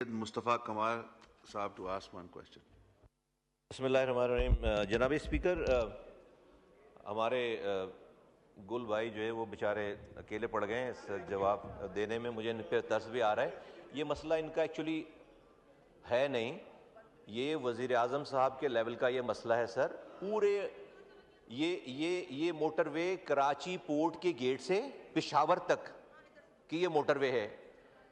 Mustafa Kamal Saab to ask one question. Bismillahirrahmanirrahim. جناب speaker, ہمارے گل بھائی جو ہے وہ بیچارے اکیلے پڑ گئے ہیں اس جواب دینے میں. مجھے ان پہ ترس بھی آ رہا ہے. یہ مسئلہ ان کا ایکچولی ہے نہیں, یہ وزیر اعظم صاحب کے لیول کا یہ مسئلہ ہے سر. پورے یہ موٹر وے کراچی پورٹ کے گیٹ سے پشاور تک کی یہ موٹر وے ہے.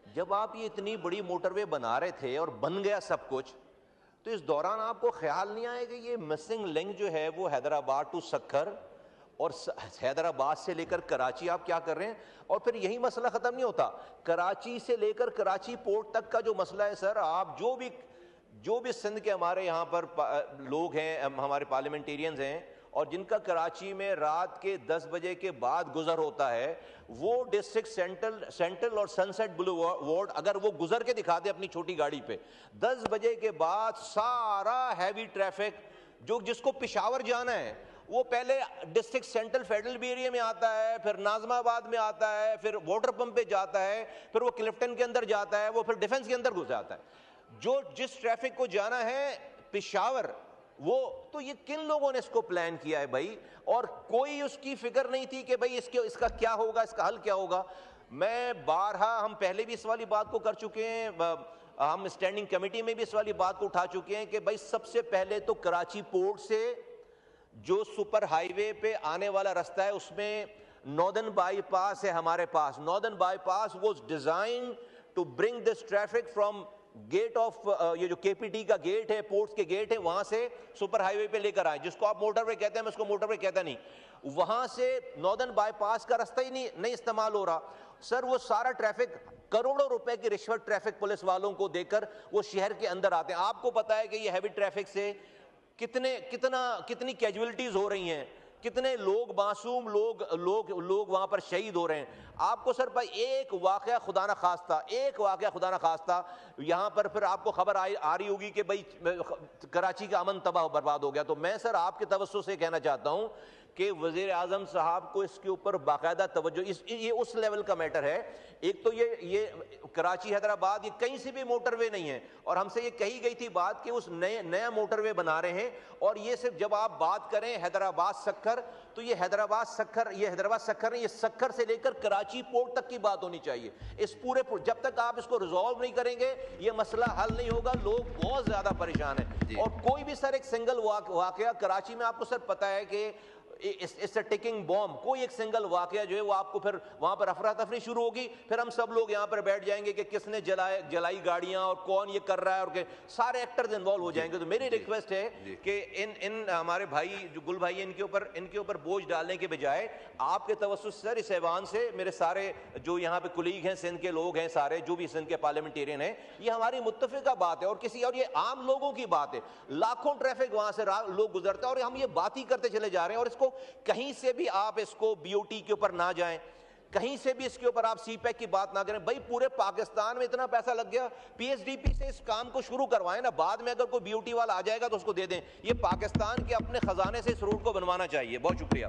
جب آپ یہ اتنی بڑی موٹر وے بنا رہے تھے اور بن گیا سب کچھ, تو اس دوران آپ کو خیال نہیں آئے کہ یہ مسنگ لنک جو ہے وہ حیدرآباد ٹو سکھر اور حیدرآباد سے لے کر کراچی آپ کیا کر رہے ہیں؟ اور پھر یہی مسئلہ ختم نہیں ہوتا. کراچی سے لے کر کراچی پورٹ تک کا جو مسئلہ ہے سر, آپ جو بھی سندھ کے ہمارے یہاں پر لوگ ہیں, ہمارے پارلیمنٹیرینز ہیں, اور جن کا کراچی میں رات کے 10 بجے کے بعد گزر ہوتا ہے, وہ ڈسٹرکٹ سینٹرل اور سن سیٹ بلو وارڈ اگر وہ گزر کے دکھا دے اپنی چھوٹی گاڑی پہ 10 بجے کے بعد, سارا ہیوی ٹریفک جس کو پشاور جانا ہے وہ پہلے ڈسٹرکٹ سینٹرل فیڈرل ایریا میں آتا ہے, پھر ناظم آباد میں آتا ہے, پھر واٹر پمپ پہ جاتا ہے, پھر وہ کلفٹن کے اندر جاتا ہے, وہ پھر ڈیفنس کے اندر گھس جاتا ہے. جس ٹریفک کو جانا ہے پشاور, وہ تو یہ کن لوگوں نے اس کو پلان کیا ہے بھائی؟ اور کوئی اس کی فکر نہیں تھی کہ بھائی اس کا کیا ہوگا, اس کا حل کیا ہوگا. میں بارہا, ہم پہلے بھی اس والی بات کو کر چکے ہیں, ہم اسٹینڈنگ کمیٹی میں بھی اس والی بات کو اٹھا چکے ہیں کہ بھائی سب سے پہلے تو کراچی پورٹ سے جو سپر ہائی وے پہ آنے والا رستہ ہے اس میں ناردرن بائی پاس ہے ہمارے پاس. Northern bypass was design to bring this traffic from gate of, یہ جو کے پی ٹی کا گیٹ ہے, پورٹس کے گیٹ ہے, وہاں سے سپر ہائی وے پہ لے کر آئے, جس کو آپ موٹر وے کہتے ہیں, میں اس کو موٹر وے کہتا نہیں. وہاں سے ناردرن بائی پاس کا رستہ ہی نہیں استعمال ہو رہا سر. وہ سارا ٹریفک, کروڑوں روپے کی رشوت ٹریفک پولیس والوں کو دے کر وہ شہر کے اندر آتے ہیں. آپ کو پتا ہے کہ یہ ہیوی ٹریفک سے کتنی کیجویلٹیز ہو رہی ہیں, کتنے لوگ, معصوم لوگ وہاں پر شہید ہو رہے ہیں. آپ کو سر بھائی ایک واقعہ خدا نہ خواستہ یہاں پر پھر آپ کو خبر آ رہی ہوگی کہ بھائی کراچی کا امن تباہ و برباد ہو گیا. تو میں سر آپ کے توسط سے کہنا چاہتا ہوں کہ وزیر اعظم صاحب کو اس کے اوپر باقاعدہ توجہ, یہ اس لیول کا میٹر ہے. ایک تو یہ کراچی حیدرآباد, یہ کہیں سے بھی موٹر وے نہیں ہے, اور ہم سے یہ کہی گئی تھی بات کہ اس نیا موٹر وے بنا رہے ہیں. اور یہ صرف جب آپ بات کریں حیدرآباد سکھر, تو یہ حیدرآباد سکھر نہیں, یہ سکھر سے لے کر کراچی پورٹ تک کی بات ہونی چاہیے. اس پورے جب تک آپ اس کو ریزالو نہیں کریں گے یہ مسئلہ حل نہیں ہوگا. لوگ بہت زیادہ پریشان ہیں. اور کوئی بھی سر ایک سنگل واقعہ کراچی میں, آپ کو سر پتا ہے کہ اس ٹکنگ بوم, کوئی ایک سنگل واقعہ جو ہے وہ آپ کو پھر وہاں پر افراتفری شروع ہوگی, پھر ہم سب لوگ یہاں پر بیٹھ جائیں گے کہ کس نے جلائی گاڑیاں اور کون یہ کر رہا ہے, اور سارے ایکٹرز انوالو ہو جائیں گے. تو میری ریکویسٹ ہے کہ ان ہمارے بھائی جو گل بھائی, ان کے اوپر بوجھ ڈالنے کے بجائے آپ کے توسط سر اس ایوان سے میرے سارے جو یہاں پہ کلیگ ہیں, سندھ کے لوگ ہیں, سارے جو بھی سندھ کے پارلیمنٹیرین ہیں, یہ ہماری متفقہ بات ہے. اور یہ عام لوگوں کی بات ہے, لاکھوں ٹریفک وہاں سے لوگ گزرتے ہیں, اور ہم یہ بات ہی کرتے چلے جا رہے ہیں. اور اس کو کہیں سے بھی آپ اس کو بی او ٹی کے اوپر نہ جائیں, کہیں سے بھی اس کے اوپر آپ سی پیک کی بات نہ کریں. بھائی پورے پاکستان میں اتنا پیسہ لگ گیا, پی ایس ڈی پی سے اس کام کو شروع کروائیں نا, بعد میں اگر کوئی بی او ٹی والا آ جائے گا تو اس کو دے دیں. یہ پاکستان کے اپنے خزانے سے اس روٹ کو بنوانا چاہیے. بہت شکریہ.